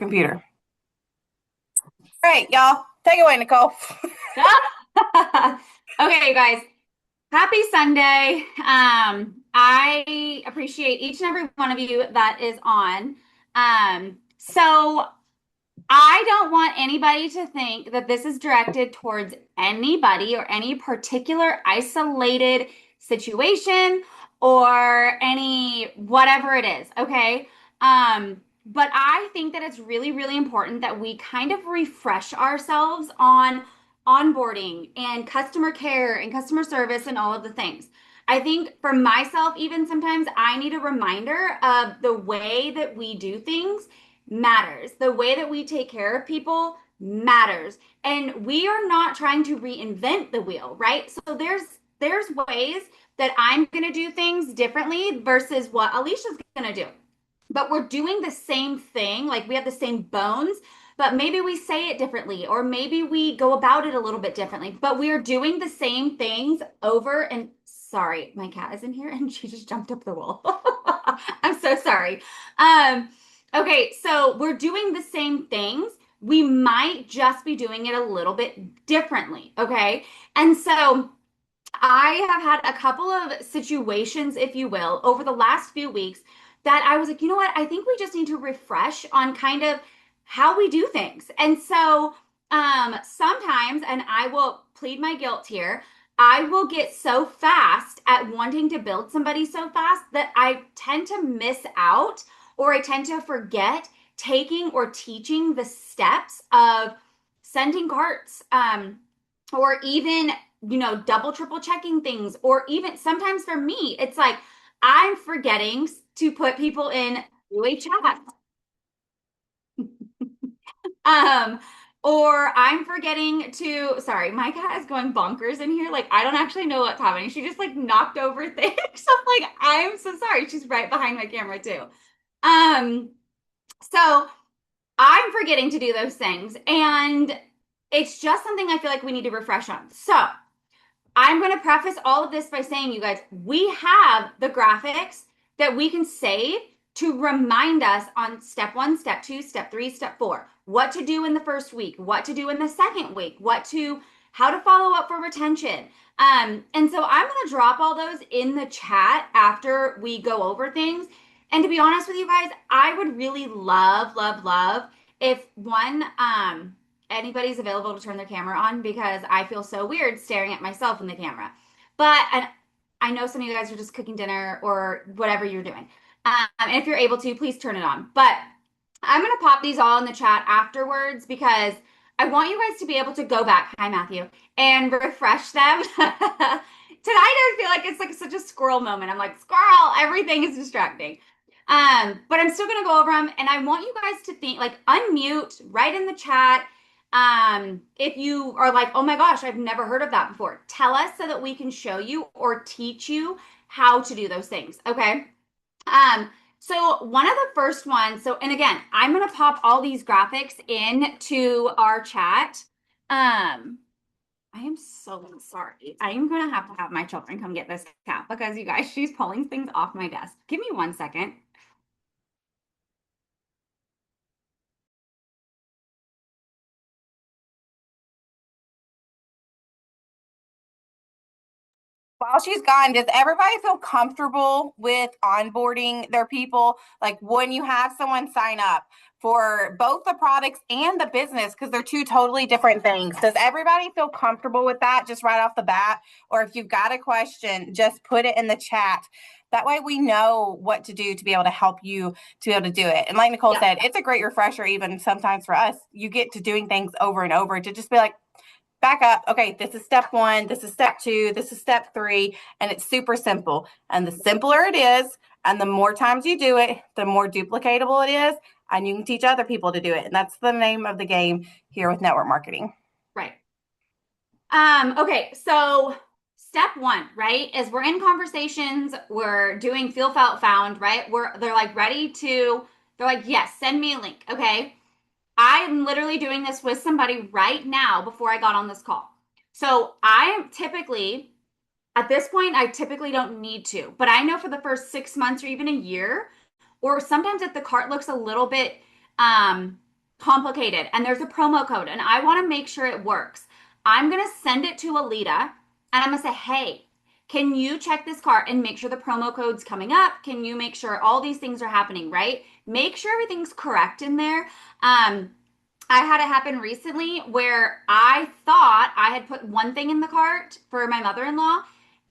computer. All right, y'all. Take it away, Nicole. Okay, you guys. Happy Sunday. I appreciate each and every one of you that is on. So I don't want anybody to think that this is directed towards anybody or any particular isolated situation or any whatever it is, okay? But I think that it's really, really important that we kind of refresh ourselves on onboarding and customer care and customer service and all of the things. I think for myself, even sometimes I need a reminder of the way that we do things matters. The way that we take care of people matters. And we are not trying to reinvent the wheel, right? So there's ways that I'm going to do things differently versus what Alicia's going to do. But we're doing the same thing, like we have the same bones, but maybe we say it differently or maybe we go about it a little bit differently, but we are doing the same things over and sorry, my cat is in here and she just jumped up the wall. I'm so sorry. Um Okay, so we're doing the same things. We might just be doing it a little bit differently. Okay. And so I have had a couple of situations, if you will, over the last few weeks that I was like, you know what? I think we just need to refresh on kind of how we do things. And so sometimes, and I will plead my guilt here, I will get so fast at wanting to build somebody so fast that I tend to miss out or I tend to forget taking or teaching the steps of sending carts, or even double triple checking things, or even sometimes for me it's like I'm forgetting to put people in a chat, um or I'm forgetting to, sorry, my cat is going bonkers in here, like I don't actually know what's happening, she just like knocked over things. I'm like, I'm so sorry, she's right behind my camera too. So I'm forgetting to do those things, and it's just something I feel like we need to refresh on. So I'm going to preface all of this by saying, you guys, we have the graphics that we can save to remind us on step one, step two, step three, step four, what to do in the first week, what to do in the second week, how to follow up for retention. And so I'm going to drop all those in the chat after we go over things. And to be honest with you guys, I would really love, love, love if anybody's available to turn their camera on because I feel so weird staring at myself in the camera. But and I know some of you guys are just cooking dinner or whatever you're doing. And if you're able to, please turn it on. But I'm going to pop these all in the chat afterwards because I want you guys to be able to go back. Hi, Matthew, and refresh them. Tonight, I feel like it's like such a squirrel moment. I'm like, squirrel, everything is distracting. But I'm still gonna go over them, and I want you guys to think, like, unmute, write in the chat. If you are like, oh my gosh, I've never heard of that before, tell us so that we can show you or teach you how to do those things. Okay. So one of the first ones, so, and again, I'm gonna pop all these graphics into our chat. Um, I am so sorry. I am gonna have to have my children come get this cat because you guys, she's pulling things off my desk. Give me 1 second. While she's gone, does everybody feel comfortable with onboarding their people? Like when you have someone sign up for both the products and the business, because they're two totally different things. Does everybody feel comfortable with that just right off the bat? Or if you've got a question, just put it in the chat. That way we know what to do to be able to help you to be able to do it. And like Nicole said, it's a great refresher, even sometimes for us. You get to doing things over and over to just be like, back up. Okay, this is step one, this is step two, this is step three, and it's super simple. And the simpler it is, and the more times you do it, the more duplicatable it is, and you can teach other people to do it. And that's the name of the game here with network marketing. Right. Okay, so step one, right, is we're in conversations, we're doing feel felt found, right? They're like ready to, they're like, yes, send me a link. Okay. I'm literally doing this with somebody right now before I got on this call. So I am typically, at this point, I typically don't need to, but I know for the first 6 months or even a year, or sometimes if the cart looks a little bit complicated and there's a promo code and I want to make sure it works, I'm going to send it to Alita and I'm going to say, hey, can you check this cart and make sure the promo code's coming up? Can you make sure all these things are happening, right? Make sure everything's correct in there. I had it happen recently where I thought I had put one thing in the cart for my mother-in-law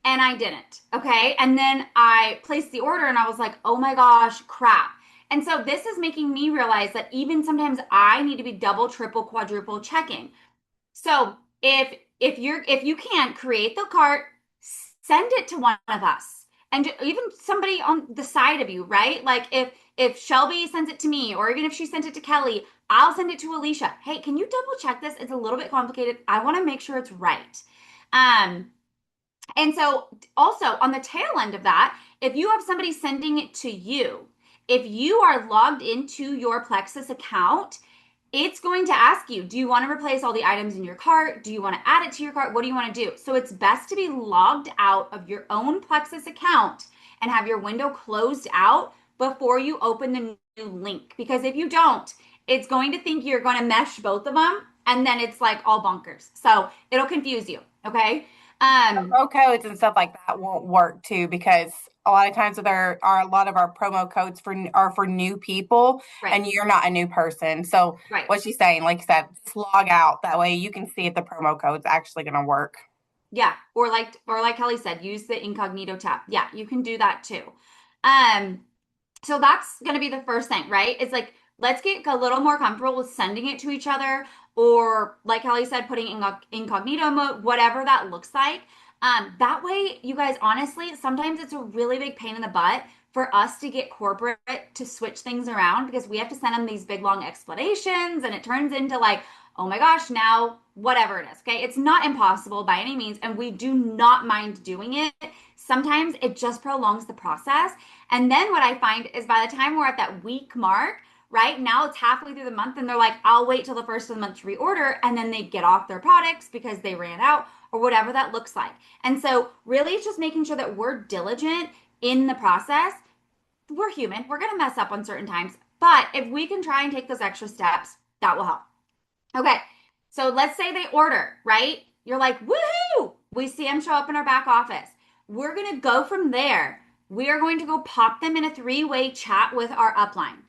and I didn't. Okay. And then I placed the order and I was like, oh my gosh, crap. And so this is making me realize that even sometimes I need to be double, triple, quadruple checking. So if you can create the cart, send it to one of us. And even somebody on the side of you, right? Like if Shelby sends it to me, or even if she sent it to Kelly, I'll send it to Alicia. Hey, can you double check this? It's a little bit complicated. I want to make sure it's right. And so also on the tail end of that, if you have somebody sending it to you, if you are logged into your Plexus account, it's going to ask you, do you want to replace all the items in your cart? Do you want to add it to your cart? What do you want to do? So it's best to be logged out of your own Plexus account and have your window closed out before you open the new link. Because if you don't, it's going to think you're going to mesh both of them and then it's like all bonkers. So it'll confuse you. Okay. Promo codes and stuff like that won't work too, because a lot of times there are a lot of our promo codes are for new people, Right. and you're not a new person. So Right. what she's saying, like you said, just log out. That way you can see if the promo code's actually going to work. Yeah. Or like Kelly said, use the incognito tab. Yeah, you can do that too. Um, so that's going to be the first thing, right? It's like, let's get a little more comfortable with sending it to each other, or like Kelly said, putting incognito mode, whatever that looks like. That way, you guys, honestly, sometimes it's a really big pain in the butt for us to get corporate to switch things around because we have to send them these big long explanations and it turns into like, oh my gosh, now whatever it is. Okay. It's not impossible by any means. And we do not mind doing it. Sometimes it just prolongs the process. And then what I find is by the time we're at that week mark, right now it's halfway through the month and they're like, I'll wait till the first of the month to reorder. And then they get off their products because they ran out or whatever that looks like. And so really it's just making sure that we're diligent in the process. We're human. We're going to mess up on certain times. But if we can try and take those extra steps, that will help. Okay. So let's say they order, right? You're like, woohoo! We see them show up in our back office. We're going to go from there. We are going to go pop them in a three-way chat with our upline.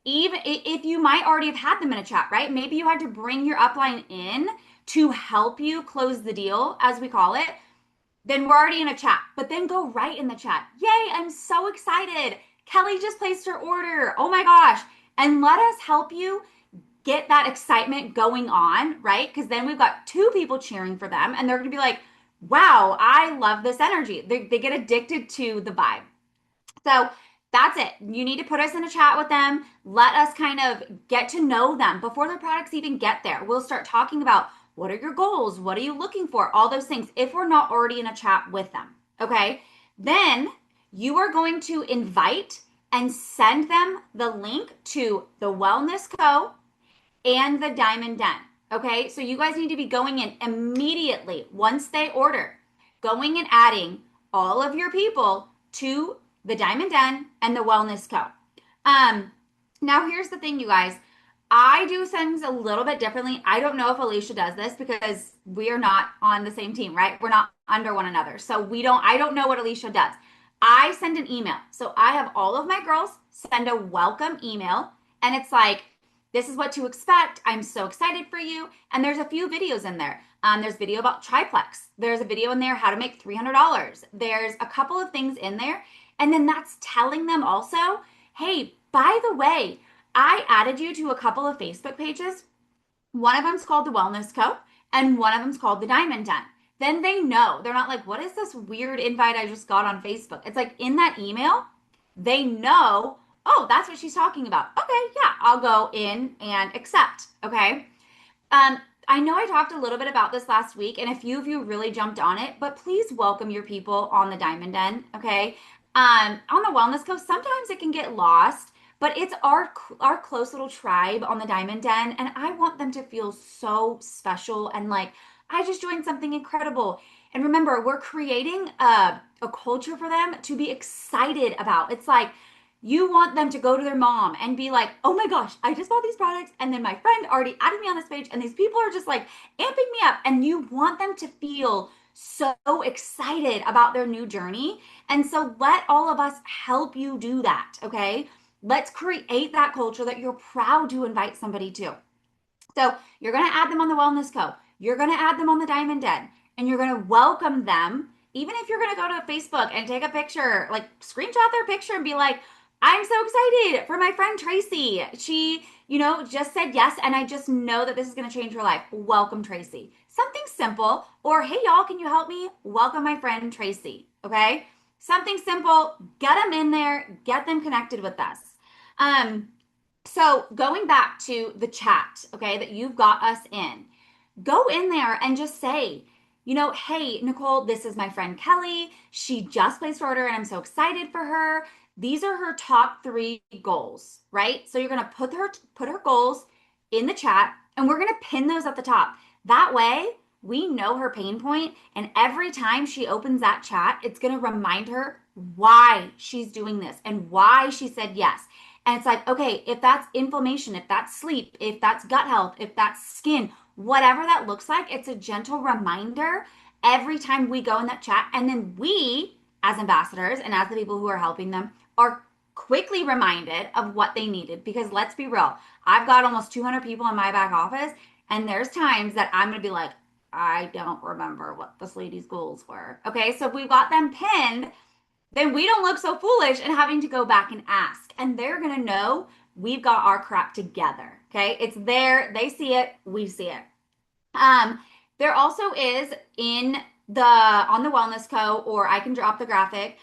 Even if you might already have had them in a chat, right? Maybe you had to bring your upline in to help you close the deal, as we call it. Then we're already in a chat, but then go right in the chat. Yay, I'm so excited. Kelly just placed her order. Oh my gosh. And let us help you get that excitement going on, right? Because then we've got two people cheering for them and they're going to be like, wow, I love this energy. They get addicted to the vibe. So that's it. You need to put us in a chat with them. Let us kind of get to know them before their products even get there. We'll start talking about what are your goals? What are you looking for? All those things if we're not already in a chat with them. Okay. Then you are going to invite and send them the link to the Wellness Co. and the Diamond Den. Okay. So you guys need to be going in immediately once they order, going and adding all of your people to the Diamond Den and the Wellness Co. Now here's the thing, you guys. I do things a little bit differently. I don't know if Alicia does this because we are not on the same team, right? We're not under one another. So I don't know what Alicia does. I send an email. So I have all of my girls send a welcome email and it's like, this is what to expect. I'm so excited for you. And there's a few videos in there. There's video about triplex. There's a video in there how to make $300. There's a couple of things in there. And then that's telling them also, hey, by the way, I added you to a couple of Facebook pages. One of them's called the Wellness Co. and one of them's called the Diamond Den. Then they know. They're not like, what is this weird invite I just got on Facebook? It's like in that email, they know, oh, that's what she's talking about. Okay, yeah, I'll go in and accept. Okay. I know I talked a little bit about this last week, and a few of you really jumped on it, but please welcome your people on the Diamond Den. Okay. On the Wellness Co, sometimes it can get lost, but it's our close little tribe on the Diamond Den, and I want them to feel so special and like I just joined something incredible. And remember, we're creating a culture for them to be excited about. It's like You want them to go to their mom and be like, oh my gosh, I just bought these products. And then my friend already added me on this page. And these people are just like amping me up. And you want them to feel so excited about their new journey. And so let all of us help you do that. Okay. Let's create that culture that you're proud to invite somebody to. So you're going to add them on the Wellness Co. You're going to add them on the Diamond Den, and you're going to welcome them. Even if you're going to go to Facebook and take a picture, like screenshot their picture and be like, I'm so excited for my friend Tracy. She, just said yes, and I just know that this is going to change her life. Welcome, Tracy. Something simple. Or, hey, y'all, can you help me? Welcome my friend Tracy. Okay? Something simple. Get them in there. Get them connected with us. So going back to the chat, okay, that you've got us in, go in there and just say, hey, Nicole, this is my friend Kelly. She just placed her order and I'm so excited for her. These are her top 3 goals, right? So you're going to put her goals in the chat and we're going to pin those at the top. That way, we know her pain point, and every time she opens that chat, it's going to remind her why she's doing this and why she said yes. And it's like, okay, if that's inflammation, if that's sleep, if that's gut health, if that's skin, whatever that looks like, it's a gentle reminder every time we go in that chat. And then we, as ambassadors and as the people who are helping them, are quickly reminded of what they needed. Because let's be real, I've got almost 200 people in my back office, and there's times that I'm going to be like, I don't remember what this lady's goals were. Okay, so if we've got them pinned, then we don't look so foolish and having to go back and ask. And they're going to know we've got our crap together. Okay. It's there. They see it. We see it. There also is on the Wellness Co., or I can drop the graphic.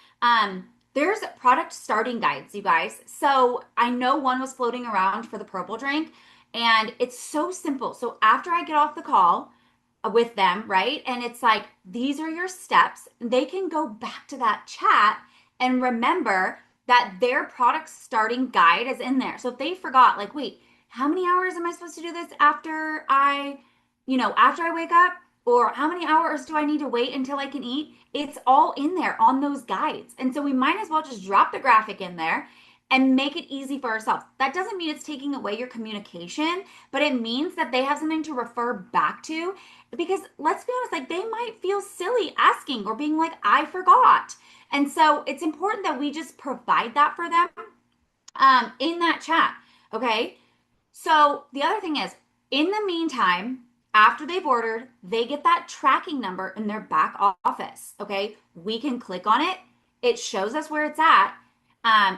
There's product starting guides, you guys. So I know one was floating around for the purple drink, and it's so simple. So after I get off the call with them, right? And it's like, these are your steps. They can go back to that chat and remember that their product starting guide is in there. So if they forgot, like, wait, how many hours am I supposed to do this after I wake up? Or how many hours do I need to wait until I can eat? It's all in there on those guides. And so we might as well just drop the graphic in there and make it easy for ourselves. That doesn't mean it's taking away your communication, but it means that they have something to refer back to. Because let's be honest, like, they might feel silly asking or being like, I forgot. And so it's important that we just provide that for them in that chat. Okay. So the other thing is, in the meantime, after they've ordered, they get that tracking number in their back office. Okay. We can click on it. It shows us where it's at.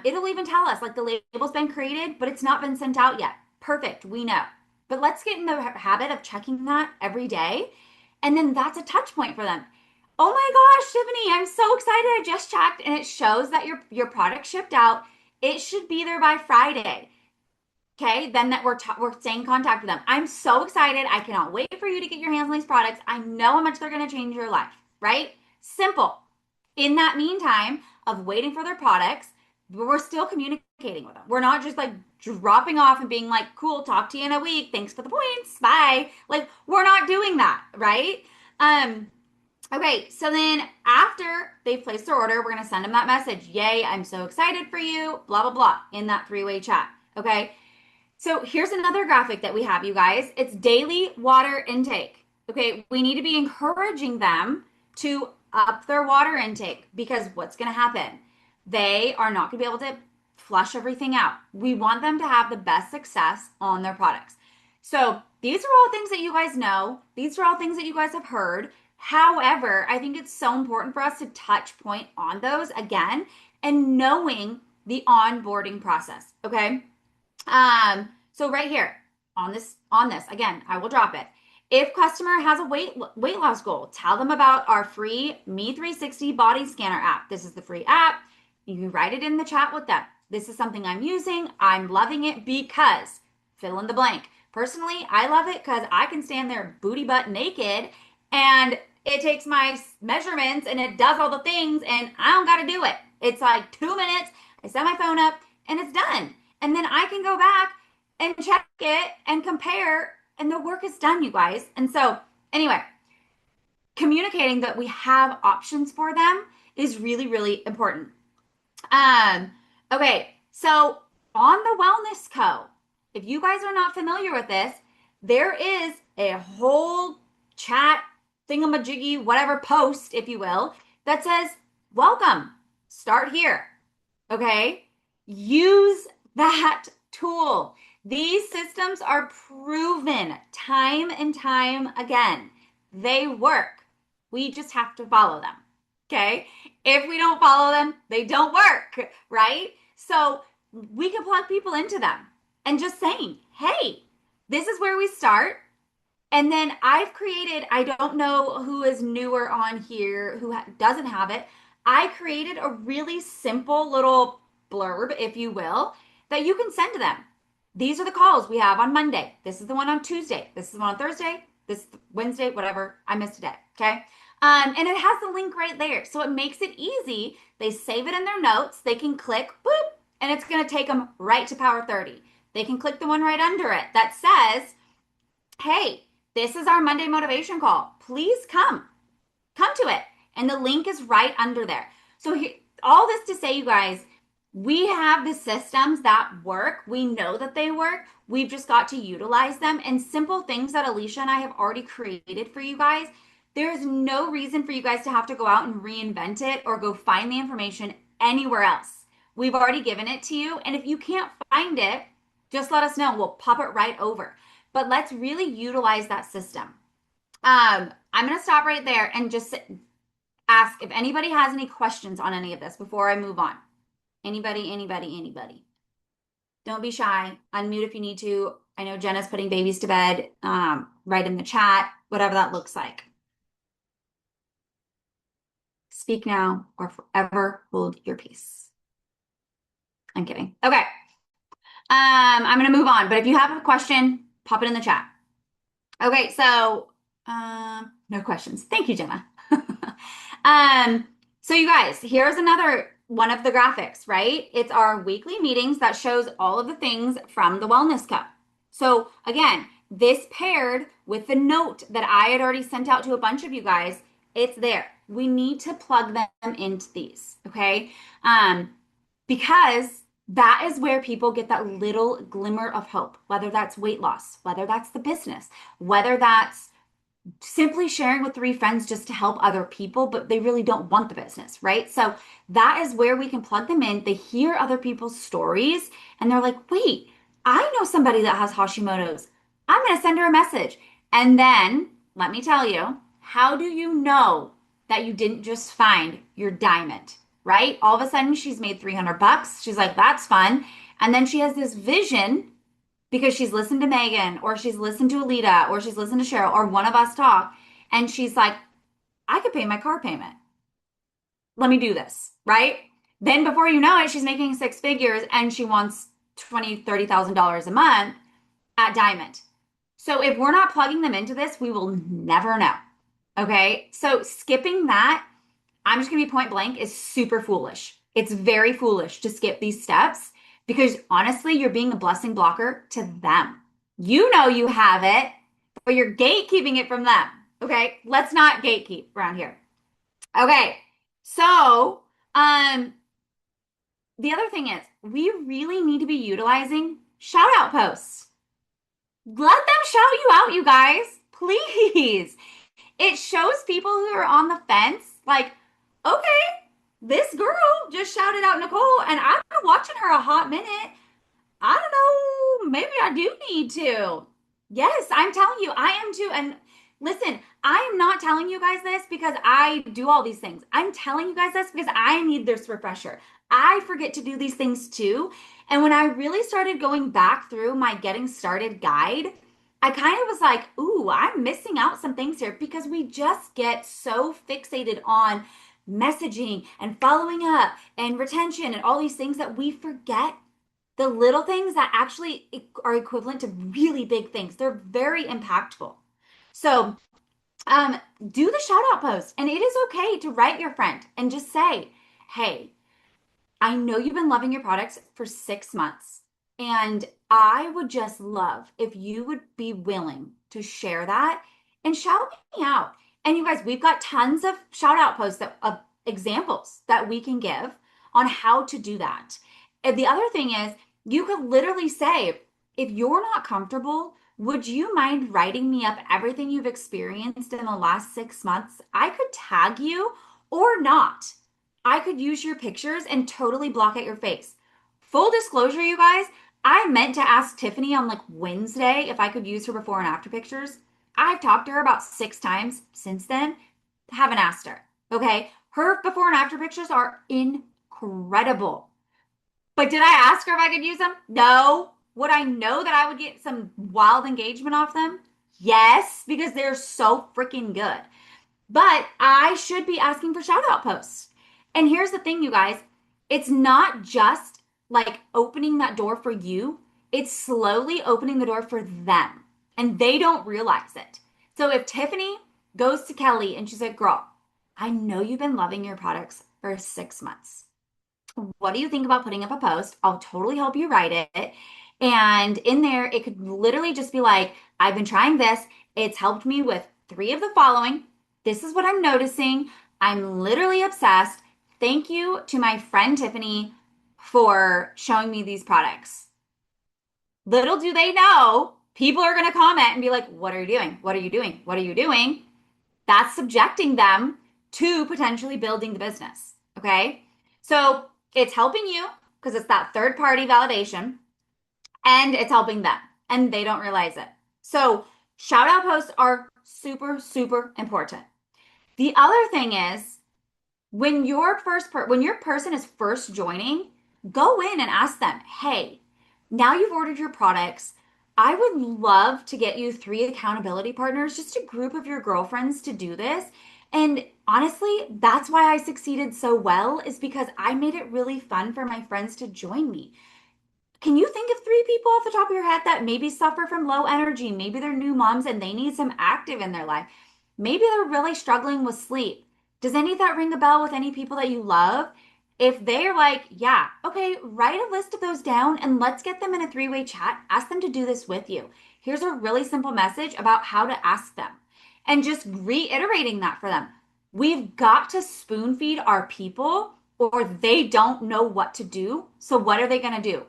It'll even tell us, like, the label's been created, but it's not been sent out yet. Perfect. We know. But let's get in the habit of checking that every day. And then that's a touch point for them. Oh my gosh, Tiffany, I'm so excited. I just checked and it shows that your product shipped out. It should be there by Friday. Okay, then that we're staying in contact with them. I'm so excited. I cannot wait for you to get your hands on these products. I know how much they're going to change your life, right? Simple. In that meantime of waiting for their products, we're still communicating with them. We're not just like dropping off and being like, cool, talk to you in a week. Thanks for the points. Bye. Like, we're not doing that, right? Okay, so then after they've placed their order, we're going to send them that message. Yay, I'm so excited for you, blah, blah, blah, in that 3-way chat. Okay, so here's another graphic that we have, you guys. It's daily water intake. Okay, we need to be encouraging them to up their water intake, because what's going to happen? They are not going to be able to flush everything out. We want them to have the best success on their products. So these are all things that you guys know. These are all things that you guys have heard. However, I think it's so important for us to touch point on those again and knowing the onboarding process. Okay. So right here on this again, I will drop it. If customer has a weight loss goal, tell them about our free Me360 body scanner app. This is the free app. You can write it in the chat with them. This is something I'm using. I'm loving it because fill in the blank. Personally, I love it because I can stand there booty butt naked and it takes my measurements and it does all the things and I don't got to do it. It's like 2 minutes. I set my phone up and it's done. And then I can go back and check it and compare, and the work is done, you guys. And so anyway, communicating that we have options for them is really, really important. Okay, So on the Wellness Co, if you guys are not familiar with this, there is a whole chat thingamajiggy, whatever post, if you will, that says, welcome, start here. Okay. Use that tool. These systems are proven time and time again. They work. We just have to follow them. Okay. If we don't follow them, they don't work, right? So we can plug people into them and just saying, hey, this is where we start. And then I've created, I don't know who is newer on here, who doesn't have it. I created a really simple little blurb, if you will, that you can send to them. These are the calls we have on Monday. This is the one on Tuesday. This is the one on Thursday. This Wednesday, whatever. I missed a day. Okay. And it has the link right there. So it makes it easy. They save it in their notes. They can click, boop, and it's going to take them right to Power 30. They can click the one right under it that says, hey, this is our Monday motivation call. Please come to it. And the link is right under there. So here, all this to say, you guys, we have the systems that work. We know that they work. We've just got to utilize them. And simple things that Alicia and I have already created for you guys, there's no reason for you guys to have to go out and reinvent it or go find the information anywhere else. We've already given it to you. And if you can't find it, just let us know. We'll pop it right over. But let's really utilize that system. I'm going to stop right there and just ask if anybody has any questions on any of this before I move on. Anybody. Don't be shy. Unmute if you need to. I know Jenna's putting babies to bed. Right in the chat, whatever that looks like. Speak now or forever hold your peace. I'm kidding. Okay. I'm going to move on. But if you have a question, pop it in the chat. Okay, so no questions. Thank you, Jenna. So you guys, here's another one of the graphics, right? It's our weekly meetings that shows all of the things from the Wellness Cup. So again, this paired with the note that I had already sent out to a bunch of you guys, it's there. We need to plug them into these, okay? Because that is where people get that little glimmer of hope, whether that's weight loss, whether that's the business, whether that's simply sharing with 3 friends just to help other people, but they really don't want the business, right? So that is where we can plug them in. They hear other people's stories and they're like, wait, I know somebody that has Hashimoto's. I'm going to send her a message. And then let me tell you, how do you know that you didn't just find your diamond, right? All of a sudden she's made $300. She's like, that's fun. And then she has this vision because she's listened to Megan or she's listened to Alita or she's listened to Cheryl or one of us talk. And she's like, I could pay my car payment. Let me do this, right? Then before you know it, she's making 6 figures and she wants $20,000, $30,000 a month at Diamond. So if we're not plugging them into this, we will never know. Okay. So skipping that, I'm just going to be point blank, is super foolish. It's very foolish to skip these steps because honestly, you're being a blessing blocker to them. You know you have it, but you're gatekeeping it from them. Okay. Let's not gatekeep around here. Okay. So, the other thing is we really need to be utilizing shout out posts. Let them shout you out, you guys, please. It shows people who are on the fence, like, okay, this girl just shouted out Nicole and I've been watching her a hot minute. I don't know, maybe I do need to. Yes, I'm telling you, I am too. And listen, I am not telling you guys this because I do all these things. I'm telling you guys this because I need this refresher. I forget to do these things too. And when I really started going back through my getting started guide, I kind of was like, ooh, I'm missing out some things here because we just get so fixated on messaging and following up and retention and all these things that we forget the little things that actually are equivalent to really big things. They're very impactful. So do the shout out post, and it is okay to write your friend and just say, hey, I know you've been loving your products for 6 months, and I would just love if you would be willing to share that and shout me out. And you guys, we've got tons of shout out posts of examples that we can give on how to do that. And the other thing is, you could literally say, if you're not comfortable, would you mind writing me up everything you've experienced in the last 6 months? I could tag you or not. I could use your pictures and totally block out your face. Full disclosure, you guys, I meant to ask Tiffany on like Wednesday if I could use her before and after pictures. I've talked to her about 6 times since then. Haven't asked her. Okay. Her before and after pictures are incredible. But did I ask her if I could use them? No. Would I know that I would get some wild engagement off them? Yes, because they're so freaking good. But I should be asking for shout out posts. And here's the thing, you guys, it's not just like opening that door for you, it's slowly opening the door for them. And they don't realize it. So if Tiffany goes to Kelly and she's like, girl, I know you've been loving your products for 6 months. What do you think about putting up a post? I'll totally help you write it. And in there, it could literally just be like, I've been trying this. It's helped me with 3 of the following. This is what I'm noticing. I'm literally obsessed. Thank you to my friend Tiffany for showing me these products. Little do they know, people are going to comment and be like, what are you doing? What are you doing? What are you doing? That's subjecting them to potentially building the business. Okay. So it's helping you because it's that third party validation and it's helping them and they don't realize it. So shout out posts are super, super important. The other thing is when your person is first joining, go in and ask them, hey, now you've ordered your products. I would love to get you 3 accountability partners, just a group of your girlfriends to do this. And honestly, that's why I succeeded so well, is because I made it really fun for my friends to join me. Can you think of 3 people off the top of your head that maybe suffer from low energy? Maybe they're new moms and they need some active in their life. Maybe they're really struggling with sleep. Does any of that ring a bell with any people that you love? If they're like, yeah, okay, write a list of those down and let's get them in a 3-way chat. Ask them to do this with you. Here's a really simple message about how to ask them and just reiterating that for them. We've got to spoon feed our people or they don't know what to do. So what are they going to do?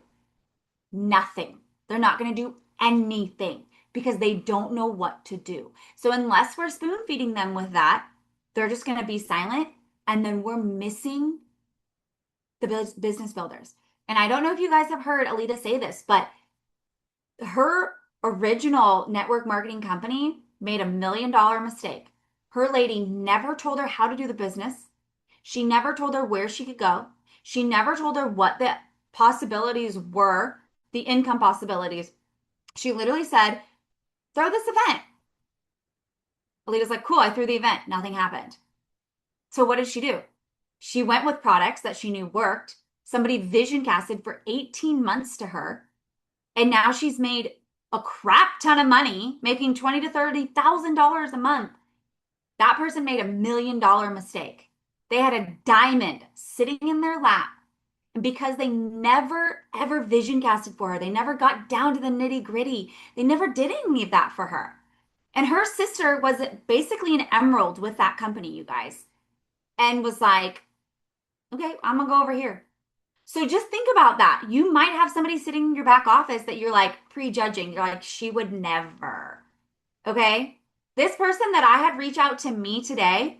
Nothing. They're not going to do anything because they don't know what to do. So unless we're spoon feeding them with that, they're just going to be silent and then we're missing the business builders. And I don't know if you guys have heard Alita say this, but her original network marketing company made $1 million mistake. Her lady never told her how to do the business. She never told her where she could go. She never told her what the possibilities were, the income possibilities. She literally said, throw this event. Alita's like, cool, I threw the event. Nothing happened. So what did she do? She went with products that she knew worked. Somebody vision casted for 18 months to her. And now she's made a crap ton of money, making $20,000 to $30,000 a month. That person made $1 million mistake. They had a diamond sitting in their lap. And because they never ever vision casted for her, they never got down to the nitty gritty. They never did any of that for her. And her sister was basically an emerald with that company, you guys, and was like, okay, I'm gonna go over here. So just think about that. You might have somebody sitting in your back office that you're like prejudging. You're like, she would never. Okay. This person that I had reach out to me today,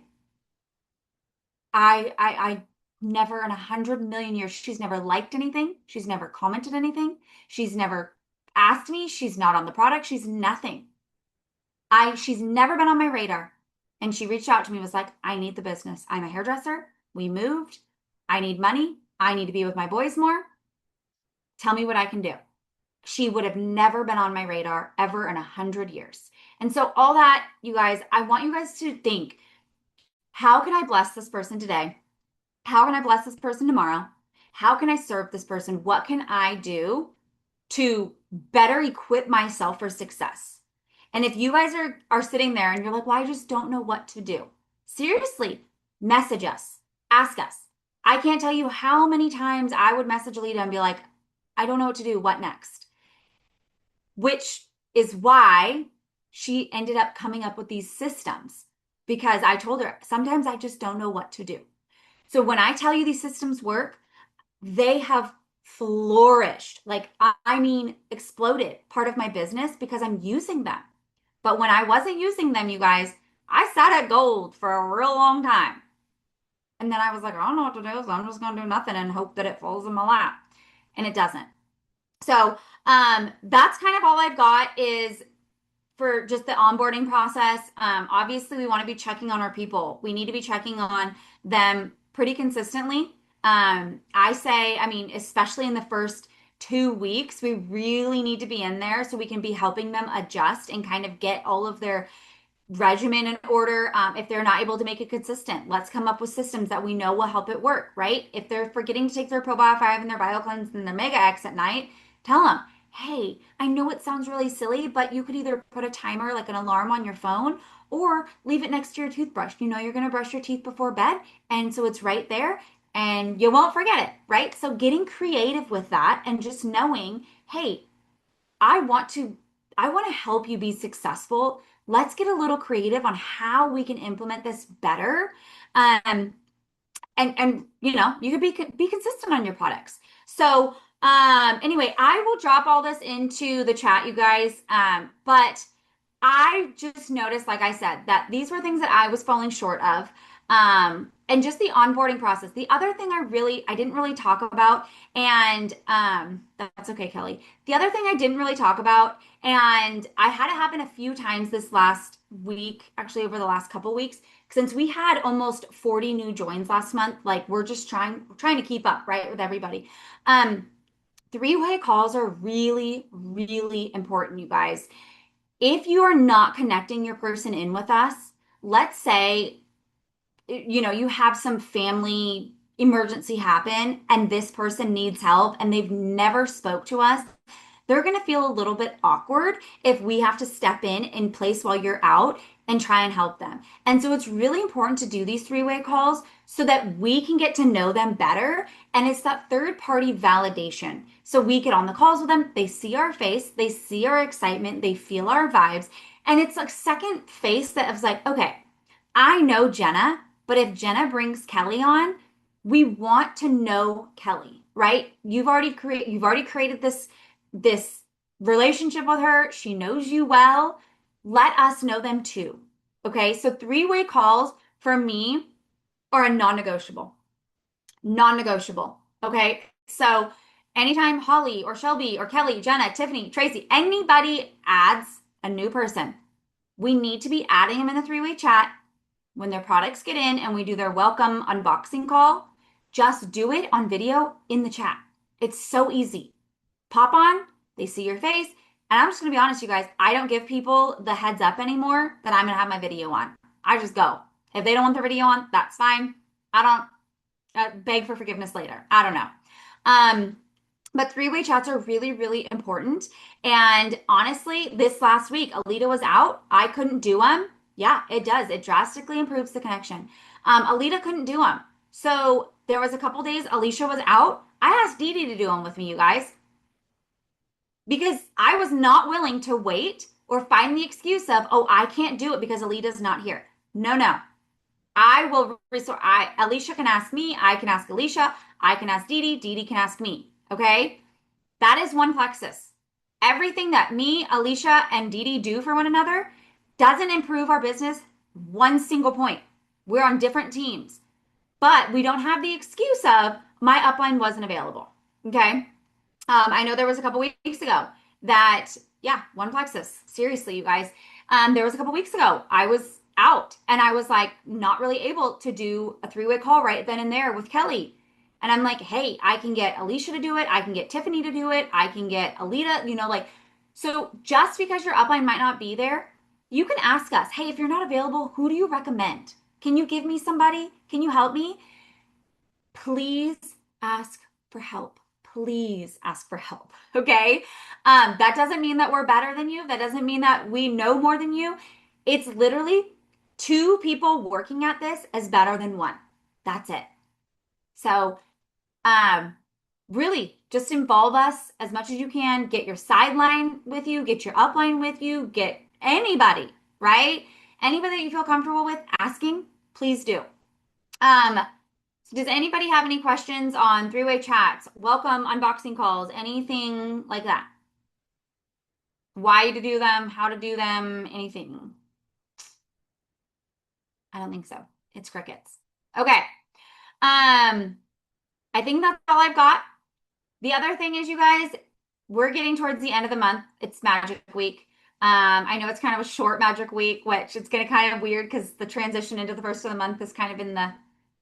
I never in 100 million years, she's never liked anything. She's never commented anything. She's never asked me. She's not on the product. She's nothing. She's never been on my radar. And she reached out to me, was like, I need the business. I'm a hairdresser. We moved. I need money. I need to be with my boys more. Tell me what I can do. She would have never been on my radar ever in 100 years. And so all that, you guys, I want you guys to think, how can I bless this person today? How can I bless this person tomorrow? How can I serve this person? What can I do to better equip myself for success? And if you guys are sitting there and you're like, well, I just don't know what to do. Seriously, message us, ask us. I can't tell you how many times I would message Alita and be like, I don't know what to do. What next? Which is why she ended up coming up with these systems, because I told her, sometimes I just don't know what to do. So when I tell you these systems work, they have flourished. Like, I mean, exploded part of my business because I'm using them. But when I wasn't using them, you guys, I sat at gold for a real long time. And then I was like, I don't know what to do, so I'm just going to do nothing and hope that it falls in my lap. And it doesn't. So, that's kind of all I've got is for just the onboarding process. Obviously, we want to be checking on our people. We need to be checking on them pretty consistently. I say, I mean, especially in the first 2 weeks, we really need to be in there so we can be helping them adjust and kind of get all of their regimen in order. If they're not able to make it consistent, let's come up with systems that we know will help it work, right? If they're forgetting to take their Probio 5 and their BioCleanse and their Mega X at night, tell them, hey, I know it sounds really silly, but you could either put a timer, like an alarm on your phone, or leave it next to your toothbrush. You know you're going to brush your teeth before bed, and so it's right there and you won't forget it, right? So getting creative with that and just knowing, hey, I want to I want to help you be successful. Let's get a little creative on how we can implement this better. Um, and you could be consistent on your products. So anyway, I will drop all this into the chat, you guys. But I just noticed, like I said, that these were things that I was falling short of. And just the onboarding process. The other thing I didn't really talk about, and that's okay, Kelly. The other thing I didn't really talk about, and I had it happen a few times this last week, actually over the last couple weeks, since we had almost 40 new joins last month. Like we're just trying to keep up, right, with everybody. Three-way calls are really, really important, you guys. If you are not connecting your person in with us, let's say, you have some family emergency happen and this person needs help and they've never spoke to us, they're going to feel a little bit awkward if we have to step in place while you're out and try and help them. And so it's really important to do these three-way calls so that we can get to know them better. And it's that third party validation. So we get on the calls with them, they see our face, they see our excitement, they feel our vibes. And it's like second face that was like, okay, I know Jenna, but if Jenna brings Kelly on, we want to know Kelly, right? You've already created this relationship with her. She knows you well. Let us know them too. Okay? So three-way calls for me are a non-negotiable. Non-negotiable. Okay? So anytime Holly or Shelby or Kelly, Jenna, Tiffany, Tracy, anybody adds a new person, we need to be adding them in the three-way chat when their products get in and we do their welcome unboxing call. Just do it on video in the chat. It's so easy. Pop on, they see your face. And I'm just going to be honest, you guys, I don't give people the heads up anymore that I'm going to have my video on. I just go. If they don't want their video on, that's fine. I don't beg for forgiveness later. I don't know. But three-way chats are really, really important. And honestly, this last week, Alita was out. I couldn't do them. Yeah, it does. It drastically improves the connection. Alita couldn't do them. So there was a couple days Alicia was out. I asked Dee Dee to do them with me, you guys, because I was not willing to wait or find the excuse of, oh, I can't do it because Alita's not here. No, no. I will restore. Alicia can ask me. I can ask Alicia. I can ask Dee Dee. Dee Dee can ask me. Okay? That is one plexus. Everything that me, Alicia, and Dee Dee do for one another doesn't improve our business one single point. We're on different teams. But we don't have the excuse of my upline wasn't available. Okay? I know there was a couple weeks ago that, yeah, one plexus. Seriously, you guys. There was a couple weeks ago, I was out and I was like not really able to do a three-way call right then and there with Kelly. And I'm like, hey, I can get Alicia to do it. I can get Tiffany to do it. I can get Alita, like, so just because your upline might not be there, you can ask us, hey, if you're not available, who do you recommend? Can you give me somebody? Can you help me? Please ask for help. Please ask for help. Okay. That doesn't mean that we're better than you. That doesn't mean that we know more than you. It's literally two people working at this is better than one. That's it. So, really just involve us as much as you can. Get your sideline with you, get your upline with you, get anybody, right? Anybody that you feel comfortable with asking, please do. Does anybody have any questions on three-way chats, welcome unboxing calls, anything like that? Why to do them, how to do them, anything? I don't think so. It's crickets. Okay. I think that's all I've got. The other thing is, you guys, we're getting towards the end of the month. It's Magic Week. I know it's kind of a short Magic Week, which it's going to kind of weird because the transition into the first of the month is kind of in the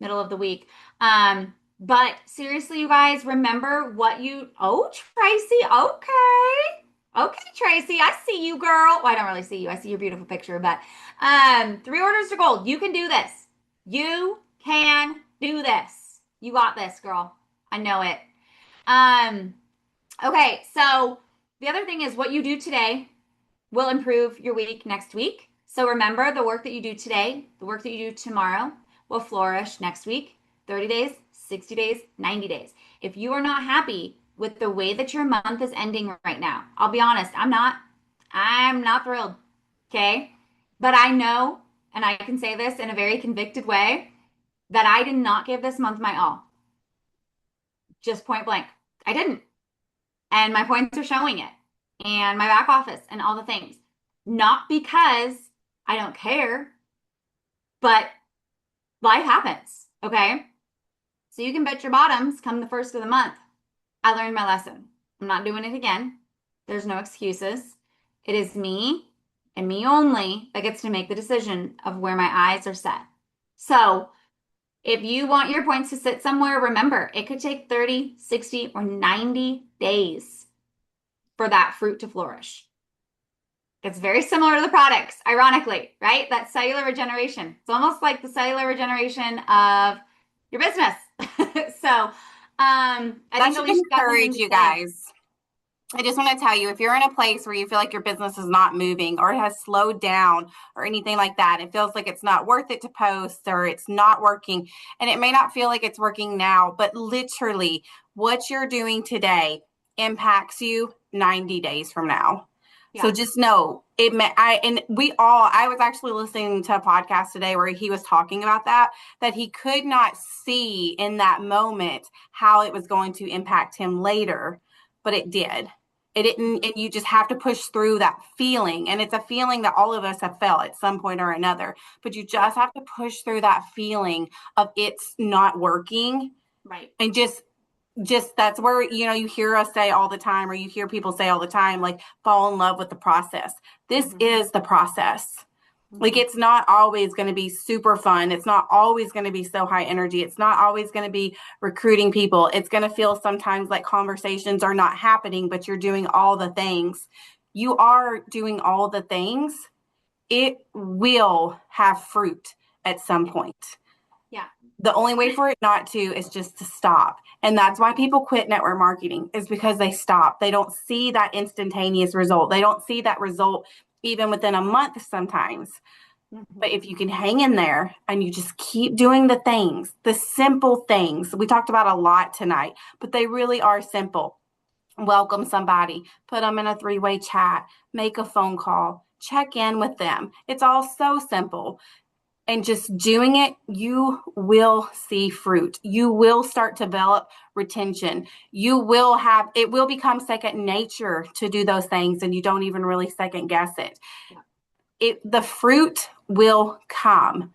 middle of the week. But seriously, you guys, remember what you, oh, Tracy, okay. Okay, Tracy, I see you, girl. Well, I don't really see you. I see your beautiful picture, but 3 orders to gold. You can do this. You can do this. You got this, girl. I know it. Um, okay, so the other thing is what you do today will improve your week next week. So remember, the work that you do today, the work that you do tomorrow will flourish next week, 30 days, 60 days, 90 days. If you are not happy with the way that your month is ending right now, I'll be honest, I'm not thrilled. Okay? But I know, and I can say this in a very convicted way, that I did not give this month my all. Just point blank. I didn't. And my points are showing it. And my back office and all the things. Not because I don't care, but life happens. Okay. So you can bet your bottoms come the first of the month. I learned my lesson. I'm not doing it again. There's no excuses. It is me and me only that gets to make the decision of where my eyes are set. So if you want your points to sit somewhere, remember, it could take 30, 60, or 90 days for that fruit to flourish. It's very similar to the products, ironically, right? That cellular regeneration. It's almost like the cellular regeneration of your business. So, I That think should Alicia got something encourage to you say. guys. I just want to tell you, if you're in a place where you feel like your business is not moving or it has slowed down or anything like that, it feels like it's not worth it to post or it's not working. And it may not feel like it's working now, but literally what you're doing today impacts you 90 days from now. So Yeah. just know it may, I was actually listening to a podcast today where he was talking about that he could not see in that moment how it was going to impact him later, but it did. It didn't, and you just have to push through that feeling. And it's a feeling that all of us have felt at some point or another, but you just have to push through that feeling of it's not working. Right. And just that's where, you hear us say all the time, or you hear people say all the time, like, fall in love with the process. This is the process. Like, it's not always going to be super fun. It's not always going to be so high energy. It's not always going to be recruiting people. It's going to feel sometimes like conversations are not happening, but you're doing all the things. You are doing all the things. It will have fruit at some point. Yeah. The only way for it not to is just to stop. And that's why people quit network marketing, is because they stop. They don't see that instantaneous result. They don't see that result even within a month sometimes. But if you can hang in there and you just keep doing the things, the simple things, we talked about a lot tonight, but they really are simple. Welcome somebody, put them in a 3-way chat, make a phone call, check in with them. It's all so simple. And just doing it, you will see fruit. You will start to develop retention. It will become second nature to do those things, and you don't even really second guess it. The fruit will come.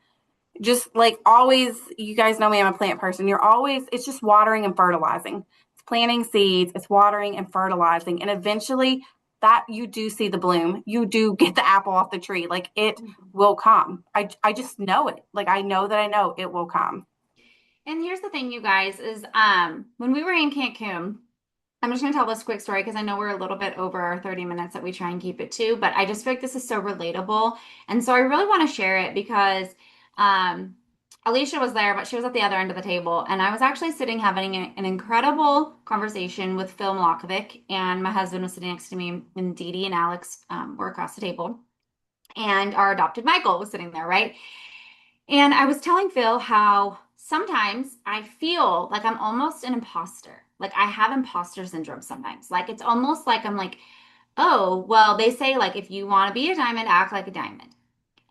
Just like always, you guys know me, I'm a plant person. It's just watering and fertilizing. It's planting seeds, it's watering and fertilizing. And eventually that you do see the bloom. You do get the apple off the tree. Like, it will come. I just know it. Like, I know that I know it will come. And here's the thing, you guys, is when we were in Cancun, I'm just going to tell this quick story because I know we're a little bit over our 30 minutes that we try and keep it to, but I just feel like this is so relatable. And so I really want to share it because Alicia was there, but she was at the other end of the table. And I was actually sitting having an incredible conversation with Phil Milakovic, and my husband was sitting next to me, and Dee Dee and Alex were across the table. And our adopted Michael was sitting there, right? And I was telling Phil how sometimes I feel like I'm almost an imposter. Like, I have imposter syndrome sometimes. Like, it's almost like I'm like, oh, well, they say, like, if you want to be a diamond, act like a diamond.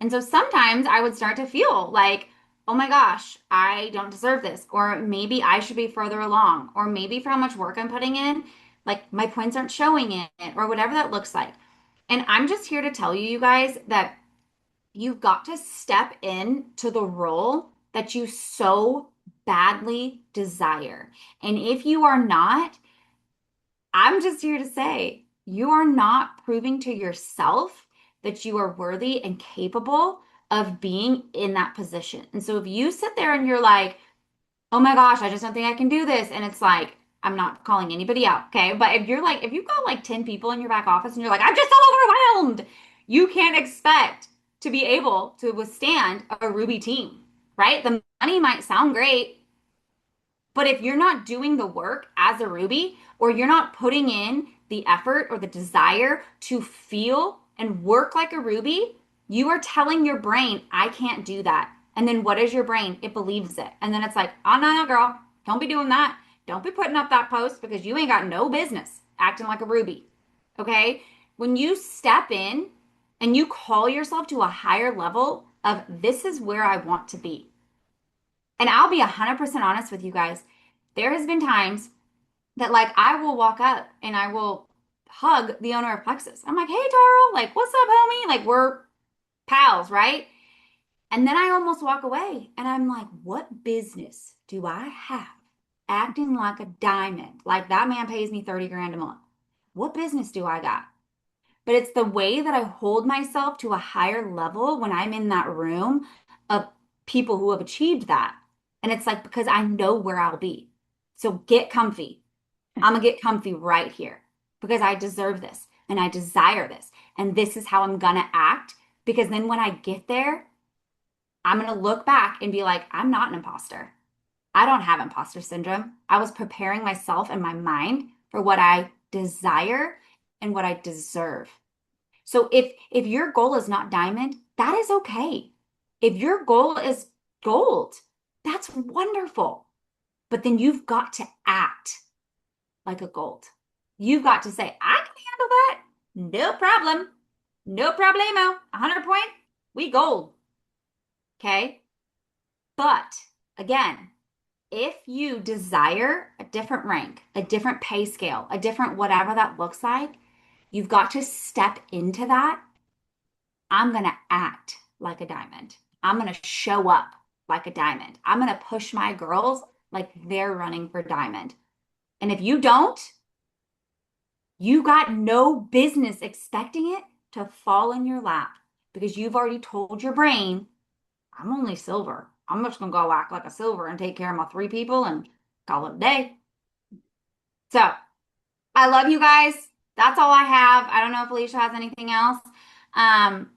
And so sometimes I would start to feel like, oh my gosh, I don't deserve this. Or maybe I should be further along. Or maybe for how much work I'm putting in, like my points aren't showing it, or whatever that looks like. And I'm just here to tell you, you guys, that you've got to step in to the role that you so badly desire. And if you are not, I'm just here to say you are not proving to yourself that you are worthy and capable of being in that position. And so if you sit there and you're like, oh my gosh, I just don't think I can do this. And it's like, I'm not calling anybody out, okay? But if you're like, if you've got like 10 people in your back office and you're like, I'm just so overwhelmed, you can't expect to be able to withstand a Ruby team, right? The money might sound great, but if you're not doing the work as a Ruby, or you're not putting in the effort or the desire to feel and work like a Ruby, you are telling your brain, I can't do that. And then what is your brain? It believes it. And then it's like, oh, no, no, girl, don't be doing that. Don't be putting up that post because you ain't got no business acting like a Ruby. Okay? When you step in and you call yourself to a higher level of this is where I want to be. And I'll be 100% honest with you guys. There has been times that like I will walk up and I will hug the owner of Plexus. I'm like, hey Taro, like what's up, homie? Like we're pals, right? And then I almost walk away and I'm like, what business do I have acting like a diamond? Like that man pays me 30 grand a month. What business do I got? But it's the way that I hold myself to a higher level when I'm in that room of people who have achieved that. And it's like, because I know where I'll be. So get comfy. I'm gonna get comfy right here because I deserve this and I desire this. And this is how I'm gonna act. Because then when I get there, I'm gonna look back and be like, I'm not an imposter. I don't have imposter syndrome. I was preparing myself and my mind for what I desire and what I deserve. So if your goal is not diamond, that is okay. If your goal is gold, that's wonderful. But then you've got to act like a gold. You've got to say, I can handle that. No problem. No problemo. 100 point. We gold. Okay. But again, if you desire a different rank, a different pay scale, a different whatever that looks like, you've got to step into that. I'm going to act like a diamond. I'm going to show up like a diamond. I'm going to push my girls like they're running for diamond. And if you don't, you got no business expecting it to fall in your lap because you've already told your brain, I'm only silver. I'm just going to go act like a silver and take care of my 3 people and call it a day. So I love you guys. That's all I have. I don't know if Alicia has anything else.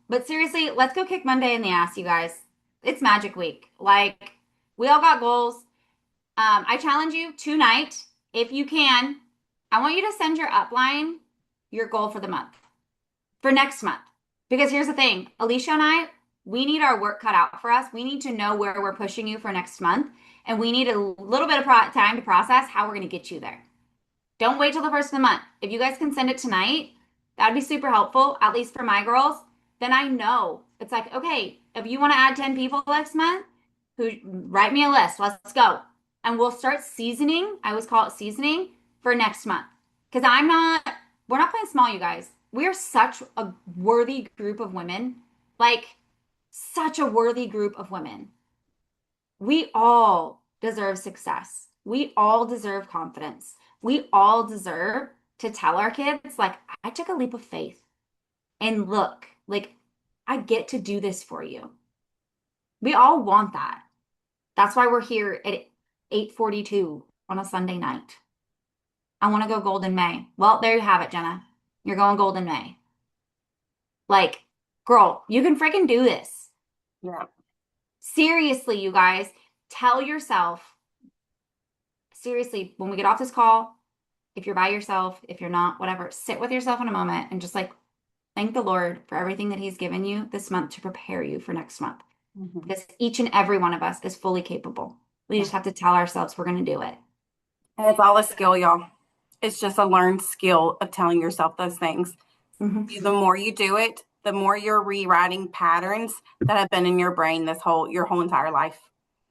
But seriously, let's go kick Monday in the ass, you guys. It's Magic Week. Like, we all got goals. I challenge you tonight, if you can, I want you to send your upline your goal for the month, for next month. Because here's the thing, Alicia and I, we need our work cut out for us. We need to know where we're pushing you for next month. And we need a little bit of time to process how we're going to get you there. Don't wait till the first of the month. If you guys can send it tonight, that'd be super helpful, at least for my girls. Then I know it's like, okay, if you want to add 10 people next month, who write me a list. Let's go. And we'll start seasoning. I always call it seasoning for next month. Because we're not playing small, you guys. We are such a worthy group of women. Like, such a worthy group of women. We all deserve success. We all deserve confidence. We all deserve to tell our kids, like, I took a leap of faith. And look, like, I get to do this for you. We all want that. That's why we're here at 8:42 on a Sunday night. I want to go gold in May. Well, there you have it, Jenna. You're going gold in May. Like, girl, you can freaking do this. Yeah. Seriously, you guys, tell yourself, seriously, when we get off this call, if you're by yourself, if you're not, whatever, sit with yourself in a moment and just like thank the Lord for everything that He's given you this month to prepare you for next month. Mm-hmm. Because each and every one of us is fully capable. We just have to tell ourselves we're going to do it. And it's all a skill, y'all. It's just a learned skill of telling yourself those things. Mm-hmm. The more you do it, the more you're rewriting patterns that have been in your brain your whole entire life.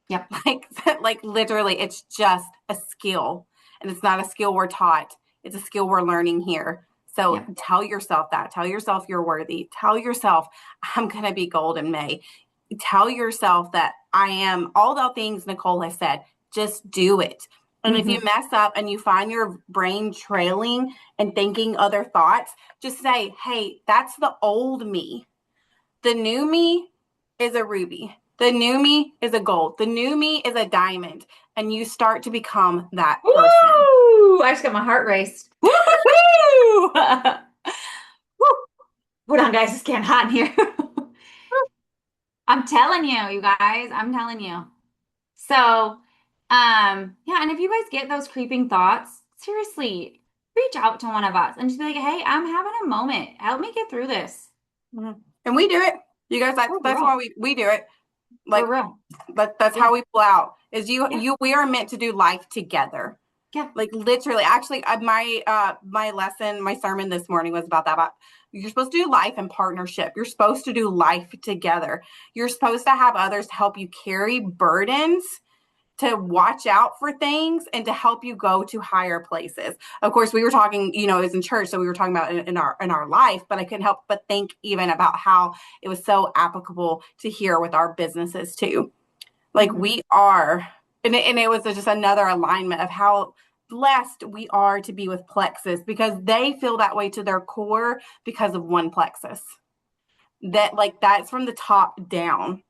Yep. Like literally, it's just a skill. And it's not a skill we're taught. It's a skill we're learning here. So Yep. tell yourself that. Tell yourself you're worthy. Tell yourself I'm gonna be gold in May. Tell yourself that I am all the things Nicole has said. Just do it. And if you Hmm. mess up and you find your brain trailing and thinking other thoughts, just say, hey, that's the old me. The new me is a ruby. The new me is a gold. The new me is a diamond. And you start to become that person. Woo! I just got my heart raced. Woo! Woo! Hold on, guys. It's getting hot in here. I'm telling you, you guys. I'm telling you. So, yeah, and if you guys get those creeping thoughts, seriously, reach out to one of us and just be like, hey, I'm having a moment. Help me get through this. Mhm. And we do it. You guys, For that's real. why we do it. For Like real. that's Yeah. how we pull out. Is Yeah. we are meant to do life together. Yeah. Like literally, actually, my lesson, my sermon this morning was about that. About you're supposed to do life in partnership. You're supposed to do life together. You're supposed to have others help you carry burdens, to watch out for things, and to help you go to higher places. Of course, we were talking, it was in church, so we were talking about in our life, but I couldn't help but think even about how it was so applicable to here with our businesses too. Like Hmm. we are, and it was just another alignment of how blessed we are to be with Plexus, because they feel that way to their core because of one Plexus. That like that's from the top down.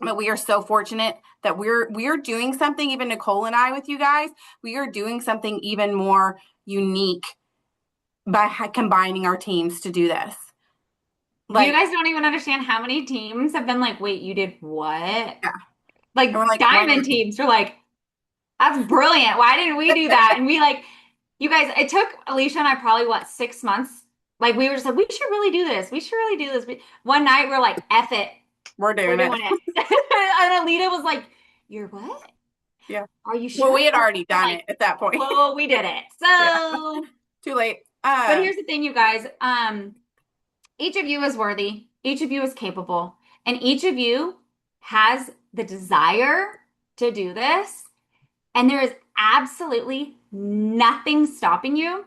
But we are so fortunate that we're doing something, even Nicole and I with you guys, we are doing something even more unique by combining our teams to do this. You Like, guys don't even understand how many teams have been like, wait, you did what? yeah. And we're Like like, why diamond did teams are like, that's brilliant. Why didn't we do that? And we like, you guys, it took Alicia and I probably what, 6 months? Like we were just like, we should really do this. We should really do this. One night we're like, F it. we're We're doing it? doing it. And Alita was like, you're what? Yeah. Are you Well, sure? we had And already we're done like, it at that point. well, we did it. Yeah. So, Too late. but here's the thing, you guys. Each of you is worthy, each of you is capable, and each of you has the desire to do this. And there is absolutely nothing stopping you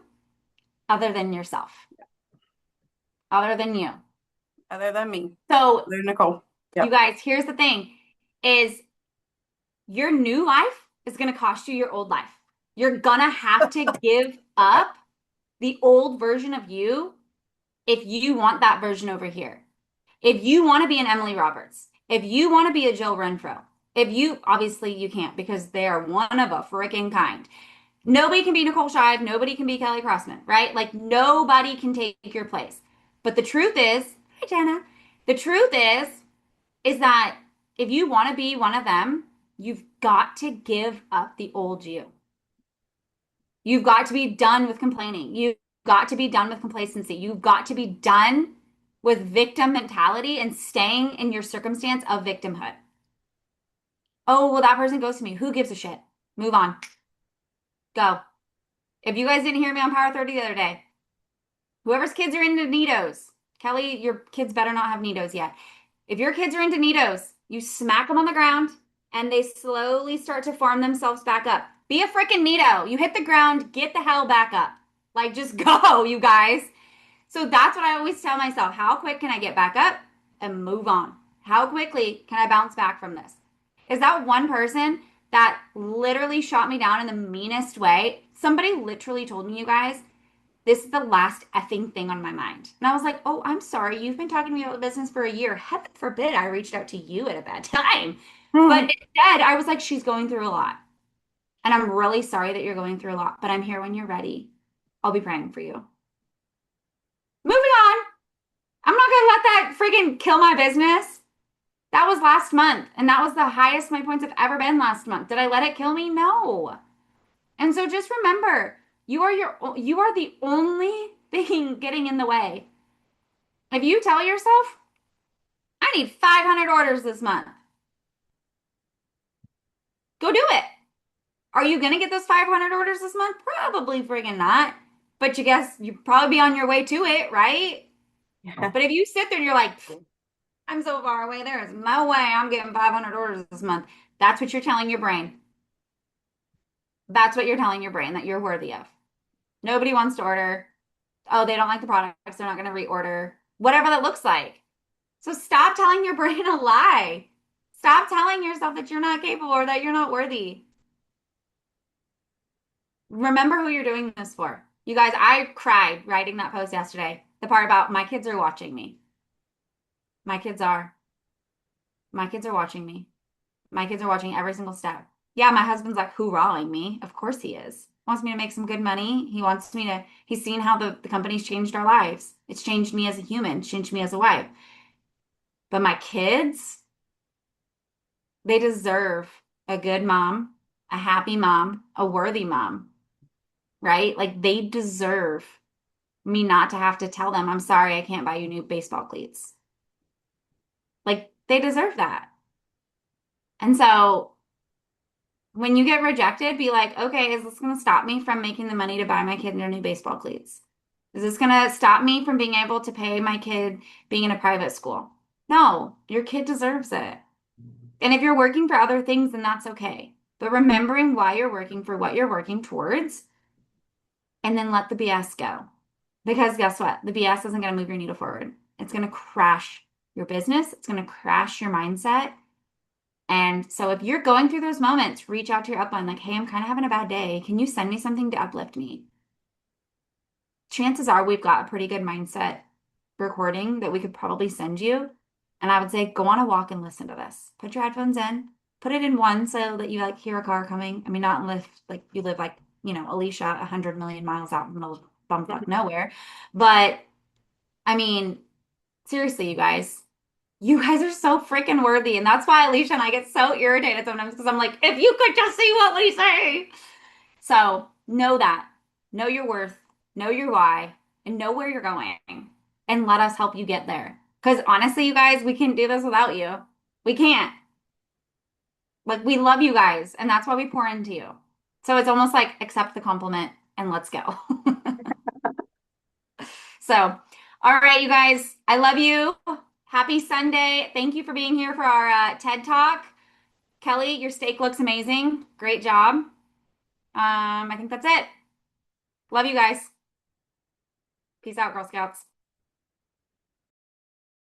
other than yourself, other than you. Other than me, So, other than Nicole. you Yep. guys, here's the thing is your new life is going to cost you your old life. You're going to have to give up the old version of you if you want that version over here. If you want to be an Emily Roberts, if you want to be a Jill Renfro, if you obviously you can't because they are one of a freaking kind. Nobody can be Nicole Shive, nobody can be Kelly Crossman, right? Like nobody can take your place. But the truth is, hi Jenna. The truth is that if you want to be one of them, you've got to give up the old you. You've got to be done with complaining. You've got to be done with complacency. You've got to be done with victim mentality and staying in your circumstance of victimhood. Oh, well, that person goes to me. Who gives a shit? Move on. Go. If you guys didn't hear me on Power 30 the other day, whoever's kids are into neatos, Kelly, your kids better not have neatos yet. If your kids are into neatos, you smack them on the ground and they slowly start to form themselves back up. Be a freaking neato. You hit the ground, get the hell back up. Like, just go, you guys. So that's what I always tell myself. How quick can I get back up and move on? How quickly can I bounce back from this? Is that one person that literally shot me down in the meanest way? Somebody literally told me, you guys, this is the last effing thing on my mind. And I was like, oh, I'm sorry. You've been talking to me about business for a year. Heaven forbid I reached out to you at a bad time. But Hmm. instead, I was like, she's going through a lot. And I'm really sorry that you're going through a lot, but I'm here when you're ready. I'll be praying for you. Moving on. I'm not going to let that freaking kill my business. That was last month, and that was the highest my points have ever been last month. Did I let it kill me? No. And so just remember, you are the only thing getting in the way. If you tell yourself, I need 500 orders this month, go do it. Are you going to get those 500 orders this month? Probably friggin' not. But you guess you probably be on your way to it, right? Yeah. But if you sit there and you're like, I'm so far away, there is no way I'm getting 500 orders this month. That's what you're telling your brain. That's what you're telling your brain that you're worthy of. Nobody wants to order. Oh, they don't like the products. They're not going to reorder. Whatever that looks like. So stop telling your brain a lie. Stop telling yourself that you're not capable or that you're not worthy. Remember who you're doing this for. You guys, I cried writing that post yesterday. The part about my kids are watching me. My kids are. My kids are watching me. My kids are watching every single step. Yeah, my husband's like hoorahing me. Of course he is. Wants me to make some good money. He wants me to, he's seen how the company's changed our lives. It's changed me as a human, it's changed me as a wife. But my kids, they deserve a good mom, a happy mom, a worthy mom, right? Like they deserve me not to have to tell them, I'm sorry, I can't buy you new baseball cleats. Like they deserve that. And so when you get rejected, be like, okay, is this going to stop me from making the money to buy my kid their new baseball cleats? Is this going to stop me from being able to pay my kid being in a private school? No, your kid deserves it. And if you're working for other things, then that's okay. But remembering why you're working for what you're working towards, and then let the BS go. Because guess what? The BS isn't going to move your needle forward. It's going to crash your business. It's going to crash your mindset. And so if you're going through those moments, reach out to your upline like, hey, I'm kind of having a bad day. Can you send me something to uplift me? Chances are we've got a pretty good mindset recording that we could probably send you. And I would say, go on a walk and listen to this. Put your headphones in, put it in one so that you like hear a car coming. I mean, not unless like you live like, Alicia, 100 million miles out in the middle of bumfuck nowhere. But I mean, seriously, you guys are so freaking worthy. And that's why Alicia and I get so irritated sometimes because I'm like, if you could just see what we say. So know that. Know your worth, know your why, and know where you're going. And let us help you get there. Because honestly, you guys, we can't do this without you. We can't. Like, we love you guys, and that's why we pour into you. So it's almost like accept the compliment and let's go. So, all right, you guys, I love you. Happy Sunday. Thank you for being here for our TED Talk. Kelly, your steak looks amazing. Great job. I think that's it. Love you guys. Peace out, Girl Scouts.